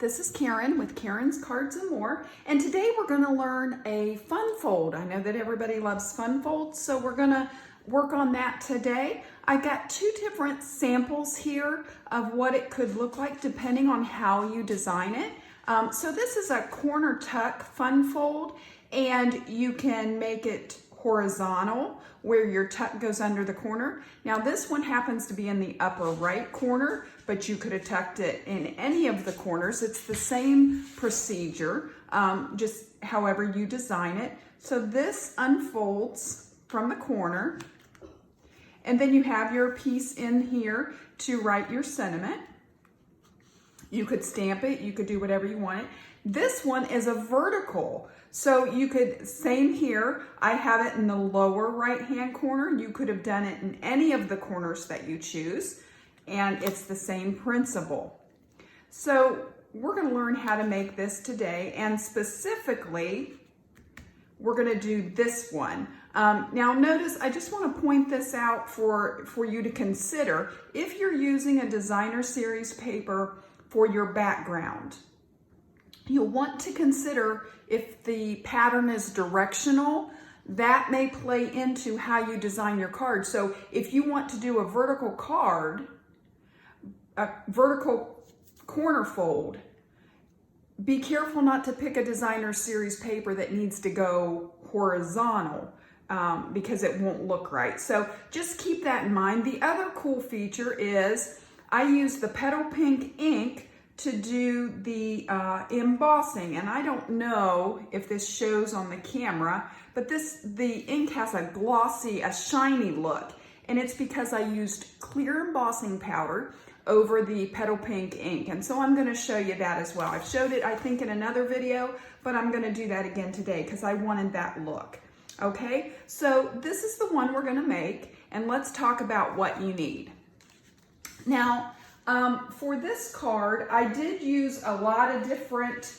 This is Karen with Karen's Cards and More, and today we're going to learn a fun fold. I know that everybody loves fun folds, so we're going to work on that today. I got two different samples here of what it could look like depending on how you design it. So this is a corner tuck fun fold, and you can make it horizontal where your tuck goes under the corner. Now this one happens to be in the upper right corner, but you could have tucked it in any of the corners. It's the same procedure, just however you design it. So this unfolds from the corner, and then you have your piece in here to write your sentiment. You could stamp it, you could do whatever you want it. This one is a vertical. So you could, same here, I have it in the lower right-hand corner. You could have done it in any of the corners that you choose, and it's the same principle. So we're gonna learn how to make this today, and specifically, we're gonna do this one. Now notice, I just wanna point this out for you to consider. If you're using a designer series paper for your background, you'll want to consider if the pattern is directional, that may play into how you design your card. So if you want to do a vertical card, a vertical corner fold, be careful not to pick a designer series paper that needs to go horizontal because it won't look right. So just keep that in mind. The other cool feature is I use the Petal Pink ink to do the embossing, and I don't know if this shows on the camera, but the ink has a glossy, a shiny look, and it's because I used clear embossing powder over the Petal Pink ink, and so I'm going to show you that as well. I've showed it, I think, in another video, but I'm going to do that again today because I wanted that look. Okay, so this is the one we're going to make, and let's talk about what you need. Now, for this card, I did use a lot of different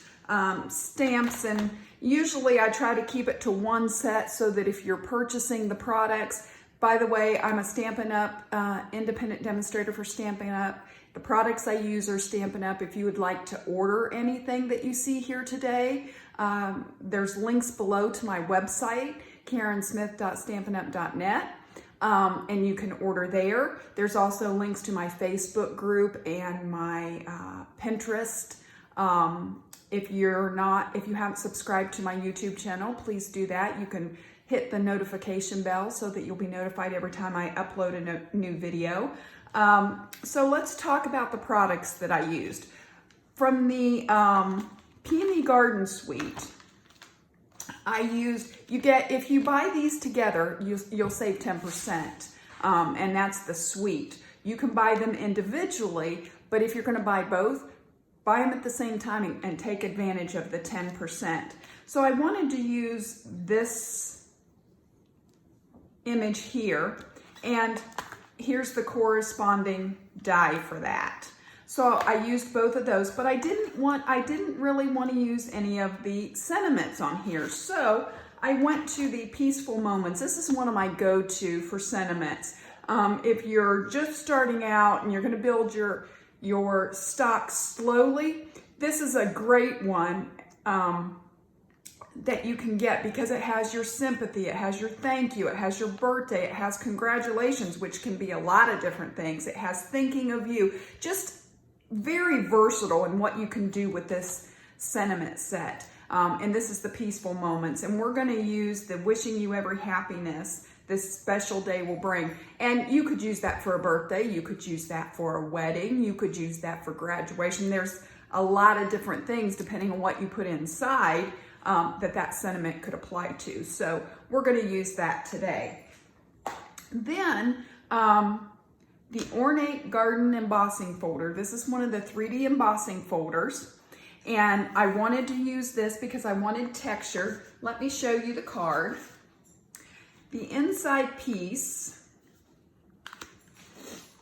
stamps, and usually I try to keep it to one set so that if you're purchasing the products, by the way, I'm a Stampin' Up! Independent demonstrator for Stampin' Up! The products I use are Stampin' Up! If you would like to order anything that you see here today, there's links below to my website, karensmith.stampinup.net. And you can order there. There's also links to my Facebook group and my Pinterest. If you haven't subscribed to my YouTube channel, please do that. You can hit the notification bell so that you'll be notified every time I upload a new video. So let's talk about the products that I used. From the Peony Garden Suite, if you buy these together, you'll save 10%, and that's the suite. You can buy them individually, but if you're gonna buy both, buy them at the same time and take advantage of the 10%. So I wanted to use this image here, and here's the corresponding die for that. So I used both of those, but I didn't really want to use any of the sentiments on here. So I went to the Peaceful Moments. This is one of my go-to for sentiments. If you're just starting out and you're going to build your stock slowly, this is a great one that you can get because it has your sympathy, it has your thank you, it has your birthday, it has congratulations, which can be a lot of different things. It has thinking of you. Just very versatile in what you can do with this sentiment set. And this is the Peaceful Moments. And we're going to use the Wishing You Every Happiness this special day will bring. And you could use that for a birthday. You could use that for a wedding. You could use that for graduation. There's a lot of different things depending on what you put inside that sentiment could apply to. So we're going to use that today. Then, the Ornate Garden Embossing Folder. This is one of the 3D embossing folders, and I wanted to use this because I wanted texture. Let me show you the card. The inside piece,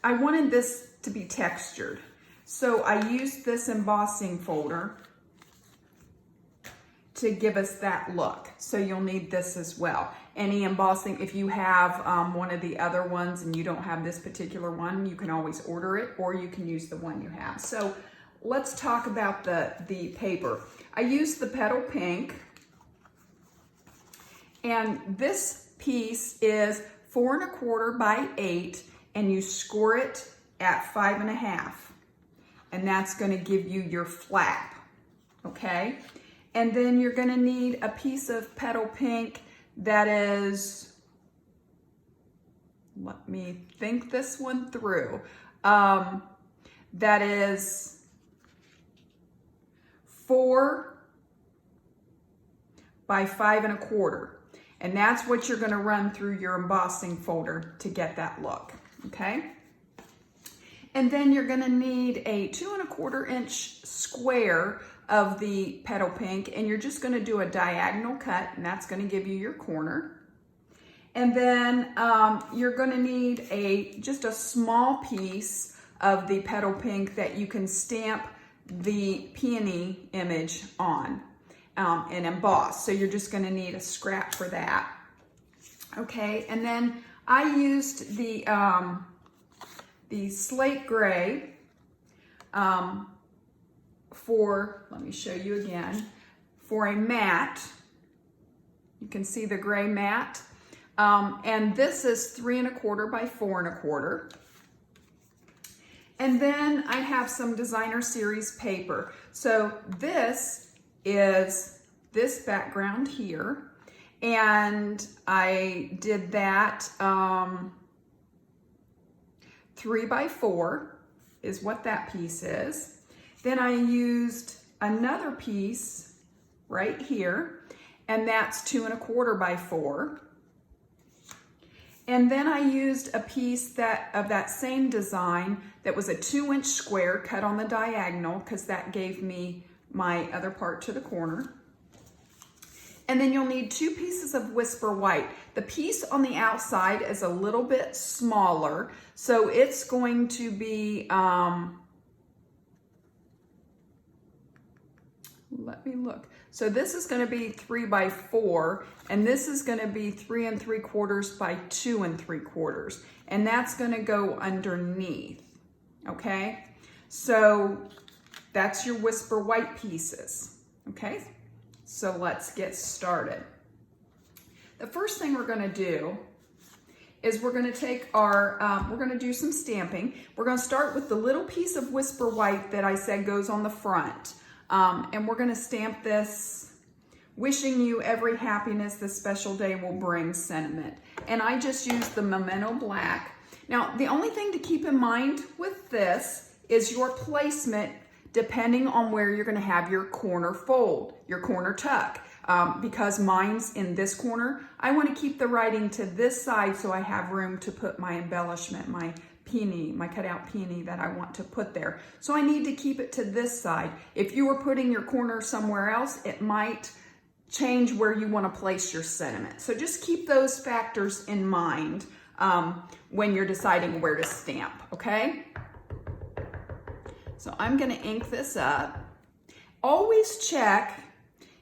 I wanted this to be textured, so I used this embossing folder to give us that look. So you'll need this as well. Any embossing, if you have one of the other ones and you don't have this particular one, you can always order it, or you can use the one you have. So let's talk about the paper. I used the Petal Pink, and this piece is 4 1/4 by 8, and you score it at 5 1/2, and that's going to give you your flap, okay? And then you're going to need a piece of Petal Pink that is, let me think this one through, that is 4 by 5 1/4. And that's what you're going to run through your embossing folder to get that look, okay? And then you're going to need a 2 1/4 inch square of the Petal Pink, and you're just going to do a diagonal cut, and that's going to give you your corner. And then you're going to need just a small piece of the Petal Pink that you can stamp the peony image on and emboss. So you're just going to need a scrap for that. Okay, and then I used the slate gray let me show you again, for a mat. You can see the gray mat. And this is 3 1/4 by 4 1/4. And then I have some designer series paper. So this is this background here. And I did that 3 by 4 is what that piece is. Then I used another piece right here, and that's 2 1/4 by 4. And then I used a piece of that same design that was a 2-inch square cut on the diagonal, because that gave me my other part to the corner. And then you'll need 2 pieces of Whisper White. The piece on the outside is a little bit smaller, so it's going to be, let me look. So this is going to be 3 by 4, and this is going to be 3 3/4 by 2 3/4, and that's going to go underneath. Okay, so that's your Whisper White pieces. Okay, so let's get started. The first thing we're going to do is we're going to take our, we're going to do some stamping. We're going to start with the little piece of Whisper White that I said goes on the front. And we're going to stamp this, wishing you every happiness this special day will bring sentiment. And I just used the Memento Black. Now, the only thing to keep in mind with this is your placement, depending on where you're going to have your corner fold, your corner tuck. Because mine's in this corner, I want to keep the writing to this side so I have room to put my embellishment, my peony, my cutout peony that I want to put there. So I need to keep it to this side. If you were putting your corner somewhere else, it might change where you want to place your sentiment. So just keep those factors in mind when you're deciding where to stamp, okay? So I'm going to ink this up. Always check,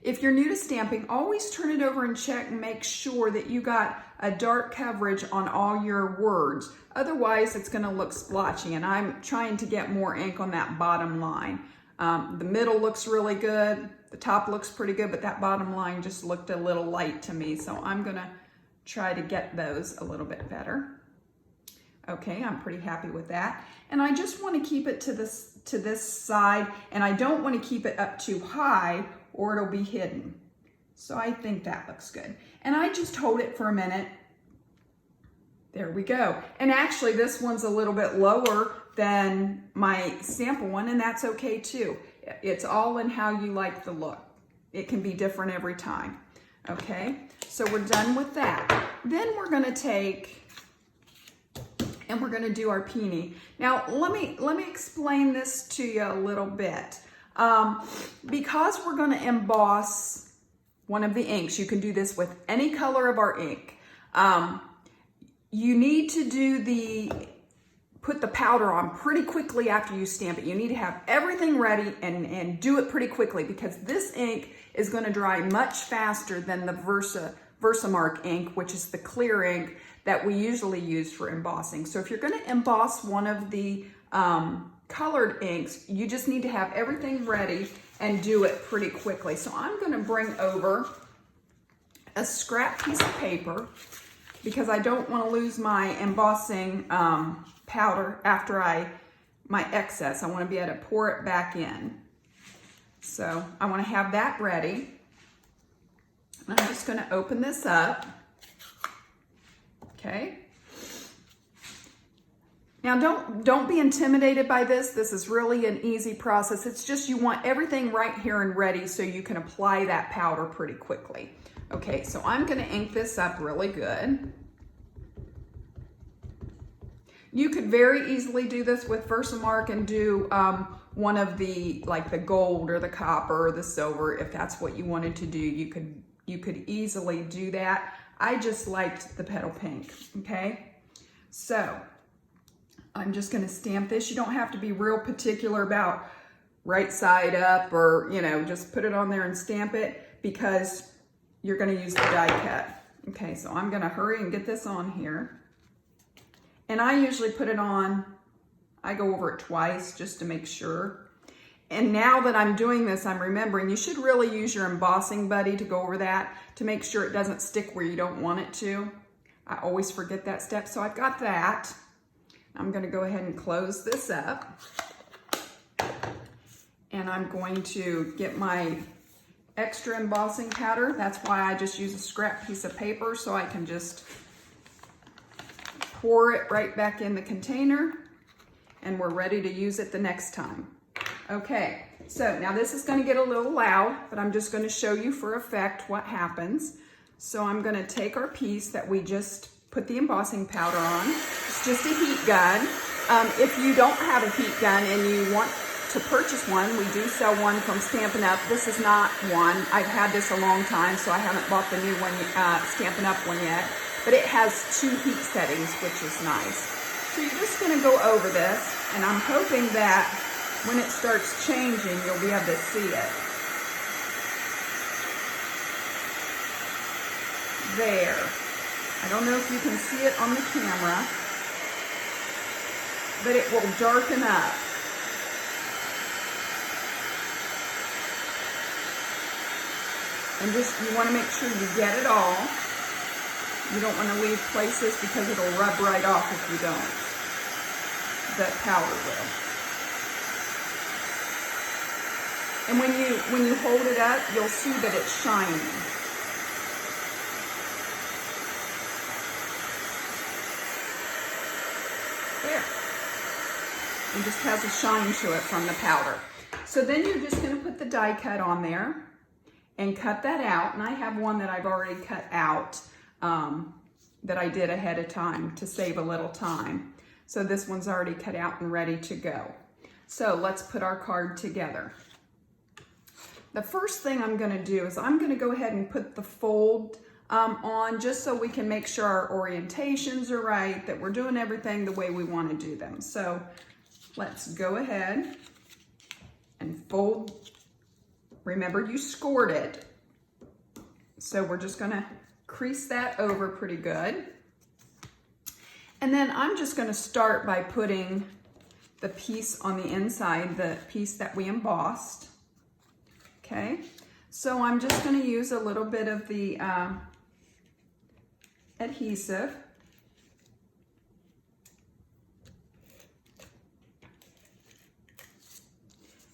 if you're new to stamping, always turn it over and check and make sure that you got a dark coverage on all your words. Otherwise, it's going to look splotchy, and I'm trying to get more ink on that bottom line. The middle looks really good. The top looks pretty good, but that bottom line just looked a little light to me, so I'm going to try to get those a little bit better. Okay, I'm pretty happy with that. And I just want to keep it to this side, and I don't want to keep it up too high or it'll be hidden. So I think that looks good. And I just hold it for a minute. There we go. And actually this one's a little bit lower than my sample one, and that's okay too. It's all in how you like the look. It can be different every time. Okay, so we're done with that. Then we're gonna take and we're gonna do our peony. Now let me explain this to you a little bit. Because we're gonna emboss one of the inks, you can do this with any color of our ink. You need to put the powder on pretty quickly after you stamp it. You need to have everything ready and do it pretty quickly, because this ink is going to dry much faster than the Versamark ink, which is the clear ink that we usually use for embossing. So if you're going to emboss one of the colored inks, you just need to have everything ready and do it pretty quickly. So I'm going to bring over a scrap piece of paper because I don't want to lose my embossing powder after my excess. I want to be able to pour it back in. So I want to have that ready. I'm just going to open this up. Okay. Now don't be intimidated by this. This is really an easy process. It's just you want everything right here and ready so you can apply that powder pretty quickly. Okay, so I'm going to ink this up really good. You could very easily do this with Versamark and do one of the, like the gold or the copper or the silver, if that's what you wanted to do. You could easily do that. I just liked the Petal Pink, okay? So I'm just gonna stamp this. You don't have to be real particular about right side up or, you know, just put it on there and stamp it because you're gonna use the die cut. Okay, so I'm gonna hurry and get this on here. And I usually put it on, I go over it twice just to make sure. And now that I'm doing this, I'm remembering you should really use your embossing buddy to go over that to make sure it doesn't stick where you don't want it to. I always forget that step, so I've got that. I'm going to go ahead and close this up. And I'm going to get my extra embossing powder. That's why I just use a scrap piece of paper so I can just pour it right back in the container and we're ready to use it the next time. Okay, so now this is going to get a little loud, but I'm just going to show you for effect what happens. So I'm going to take our piece that we just put the embossing powder on. It's just a heat gun. If you don't have a heat gun and you want to purchase one, we do sell one from Stampin' Up. This is not one. I've had this a long time, so I haven't bought the new one, Stampin' Up one yet. But it has 2 heat settings, which is nice. So you're just going to go over this, and I'm hoping that when it starts changing, you'll be able to see it. There. I don't know if you can see it on the camera, but it will darken up. And just, you want to make sure you get it all. You don't want to leave places because it'll rub right off if you don't. That powder will. And when you hold it up, you'll see that it's shining. There. It just has a shine to it from the powder. So then you're just going to put the die cut on there and cut that out. And I have one that I've already cut out that I did ahead of time to save a little time. So this one's already cut out and ready to go. So let's put our card together. The first thing I'm going to do is I'm going to go ahead and put the fold on just so we can make sure our orientations are right, that we're doing everything the way we want to do them. So let's go ahead and fold. Remember, you scored it. So we're just going to crease that over pretty good. And then I'm just going to start by putting the piece on the inside, the piece that we embossed. Okay, so I'm just going to use a little bit of the adhesive.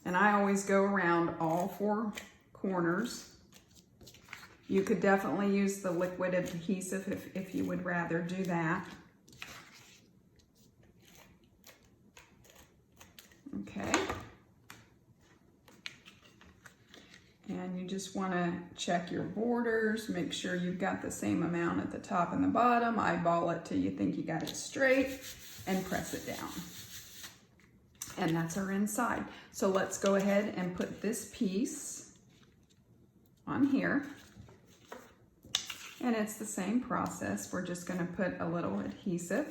And I always go around all 4 corners. You could definitely use the liquid adhesive if you would rather do that. Okay. And you just want to check your borders, make sure you've got the same amount at the top and the bottom, eyeball it till you think you got it straight, and press it down. And that's our inside. So let's go ahead and put this piece on here. And it's the same process. We're just going to put a little adhesive.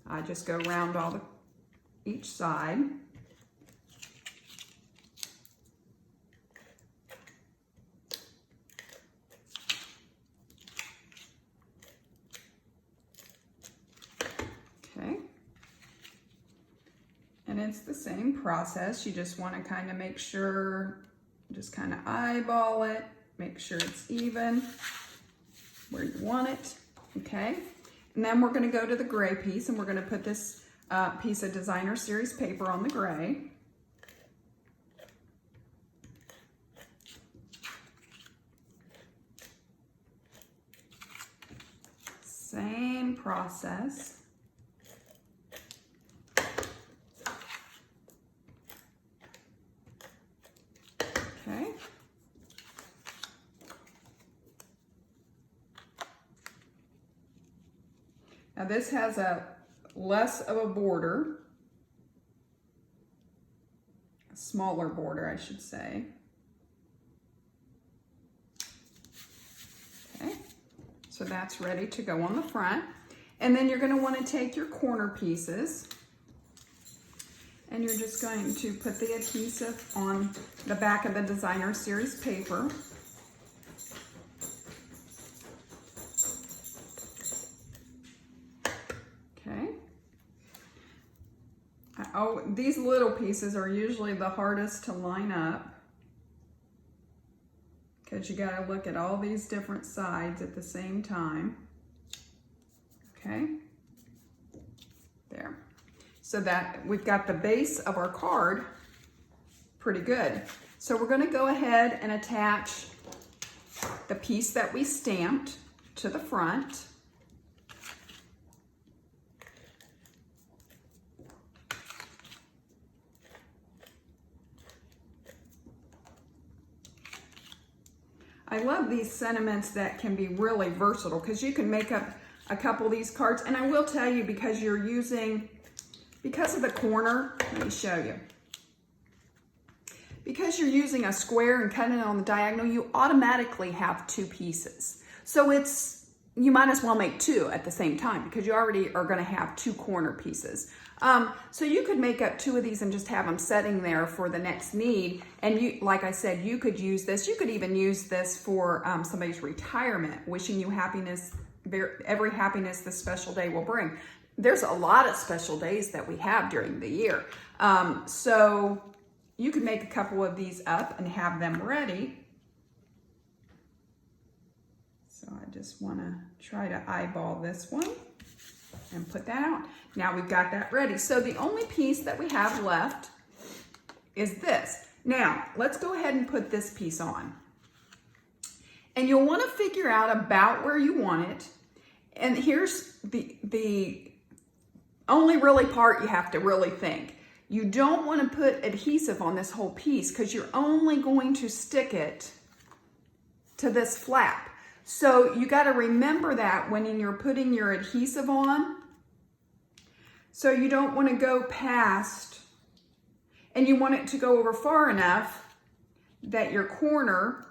I just go around each side. And it's the same process. You just want to kind of make sure, just kind of eyeball it, make sure it's even where you want it, okay? And then we're going to go to the gray piece, and we're going to put this piece of designer series paper on the gray. Same process. Okay. Now this has a less of a border, a smaller border, I should say. Okay, so that's ready to go on the front. And then you're going to want to take your corner pieces, and you're just going to put the adhesive on the back of the designer series paper. Okay. Oh, these little pieces are usually the hardest to line up because you got to look at all these different sides at the same time. Okay. There. So that we've got the base of our card pretty good. So we're going to go ahead and attach the piece that we stamped to the front. I love these sentiments that can be really versatile because you can make up a couple of these cards. And I will tell you, because of the corner, let me show you. Because you're using a square and cutting it on the diagonal, you automatically have two pieces. So you might as well make two at the same time because you already are going to have two corner pieces. So you could make up two of these and just have them setting there for the next need. And you, like I said, you could use this. You could even use this for somebody's retirement, wishing you happiness, every happiness this special day will bring. There's a lot of special days that we have during the year. So you could make a couple of these up and have them ready. So I just want to try to eyeball this one and put that out. Now we've got that ready. So the only piece that we have left is this. Now let's go ahead and put this piece on. And you'll want to figure out about where you want it. And here's the only really part you have to really think. You don't want to put adhesive on this whole piece because you're only going to stick it to this flap. So you got to remember that when you're putting your adhesive on. So you don't want to go past, and you want it to go over far enough that your corner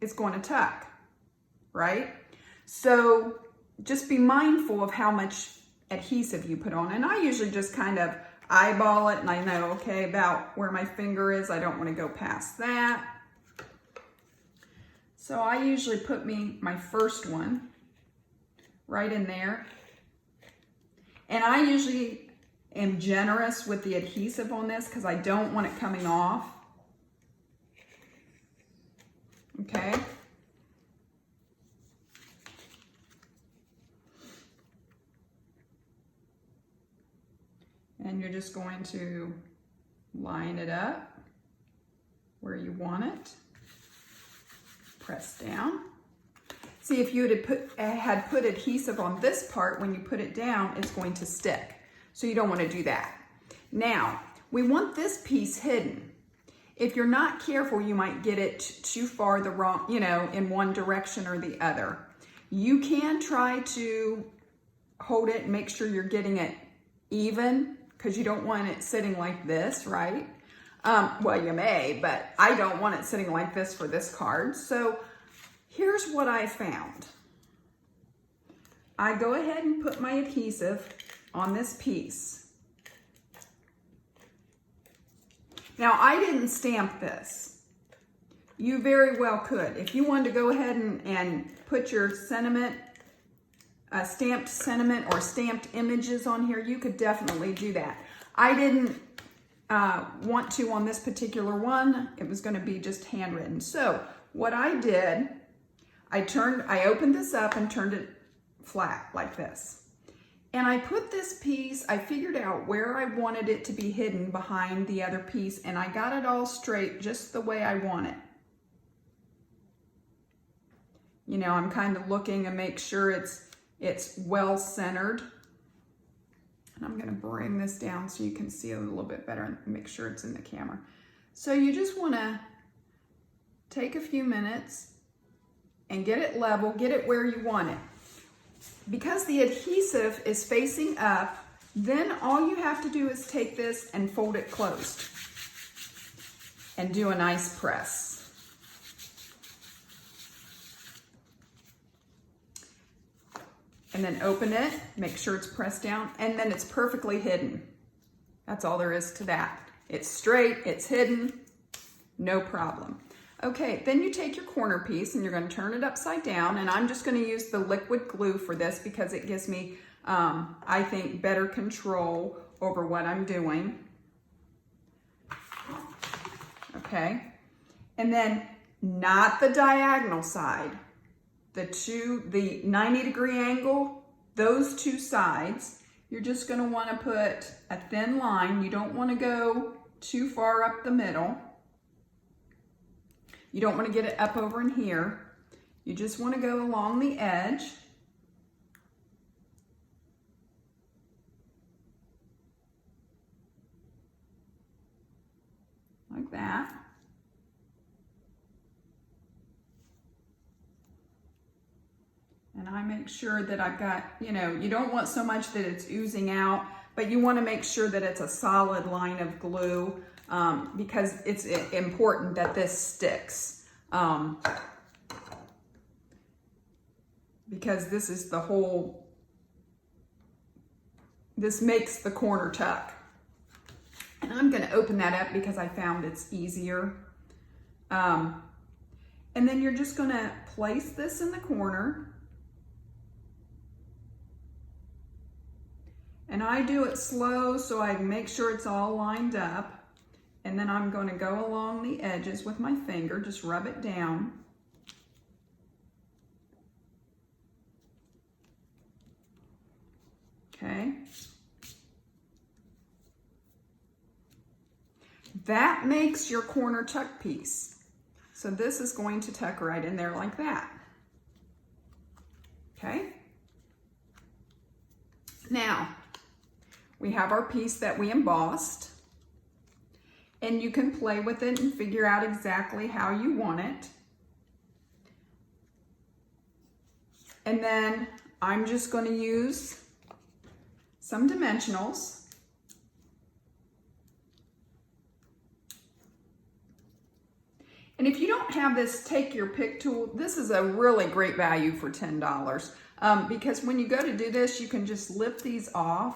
is going to tuck, right? So just be mindful of how much adhesive you put on. And I usually just kind of eyeball it, and I know, okay, about where my finger is. I don't want to go past that. So I usually put my first one right in there. And I usually am generous with the adhesive on this because I don't want it coming off. Okay. And you're just going to line it up where you want it. Press down. See, if you had put adhesive on this part, when you put it down, it's going to stick. So you don't want to do that. Now, we want this piece hidden. If you're not careful, you might get it too far the wrong, in one direction or the other. You can try to hold it and make sure you're getting it even, because you don't want it sitting like this, right? Well, you may, but I don't want it sitting like this for this card. So here's what I found. I go ahead and put my adhesive on this piece. Now, I didn't stamp this. You very well could. If you wanted to go ahead and put your sentiment, stamped sentiment or stamped images on here, you could definitely do that. I didn't want to on this particular one. It was going to be just handwritten. So what I did, I opened this up and turned it flat like this. And I put this piece, I figured out where I wanted it to be hidden behind the other piece, and I got it all straight just the way I want it. You know, I'm kind of looking to make sure it's well centered. And I'm going to bring this down so you can see a little bit better and make sure it's in the camera. So you just want to take a few minutes and get it level, get it where you want it. Because the adhesive is facing up, then all you have to do is take this and fold it closed and do a nice press. And then open it, make sure it's pressed down, and then it's perfectly hidden. That's all there is to that. It's straight, it's hidden, no problem. Okay, then you take your corner piece and you're going to turn it upside down, and I'm just going to use the liquid glue for this because it gives me, I think, better control over what I'm doing. Okay, and then not the diagonal side, the 90-degree angle, those two sides, you're just going to want to put a thin line. You don't want to go too far up the middle. You don't want to get it up over in here. You just want to go along the edge. Like that. And I make sure that I've got, you know, you don't want so much that it's oozing out, but you want to make sure that it's a solid line of glue. Because it's important that this sticks. Because this is the whole, this makes the corner tuck. And I'm going to open that up because I found it's easier. And then you're just going to place this in the corner. And I do it slow so I make sure it's all lined up. And then I'm going to go along the edges with my finger, just rub it down. Okay. That makes your corner tuck piece. So this is going to tuck right in there like that. Okay. Now, we have our piece that we embossed. And you can play with it and figure out exactly how you want it. And then I'm just going to use some dimensionals. And if you don't have this, take your pick tool. This is a really great value for $10 because when you go to do this, you can just lift these off.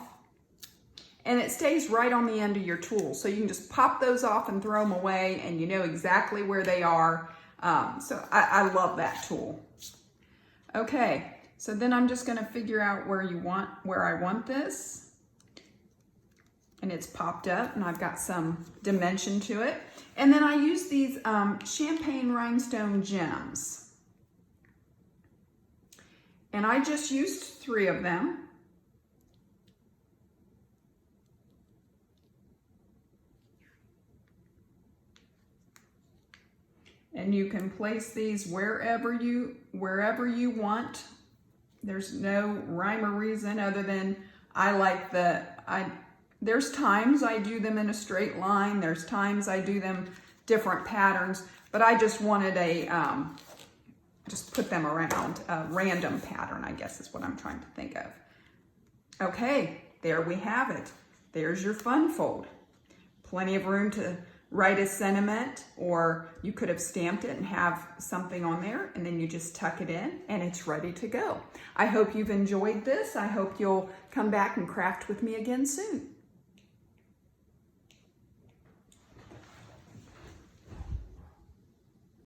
And it stays right on the end of your tool. So you can just pop those off and throw them away and you know exactly where they are. So I love that tool. Okay, so then I'm just gonna figure out where I want this. And it's popped up and I've got some dimension to it. And then I use these champagne rhinestone gems. And I just used 3 of them. And you can place these wherever you want. There's no rhyme or reason other than there's times I do them in a straight line. There's times I do them different patterns, but I just wanted just put them around, a random pattern, I guess is what I'm trying to think of. Okay, there we have it. There's your fun fold. Plenty of room to write a sentiment, or you could have stamped it and have something on there, and then you just tuck it in and it's ready to go. I hope you've enjoyed this. I hope you'll come back and craft with me again soon.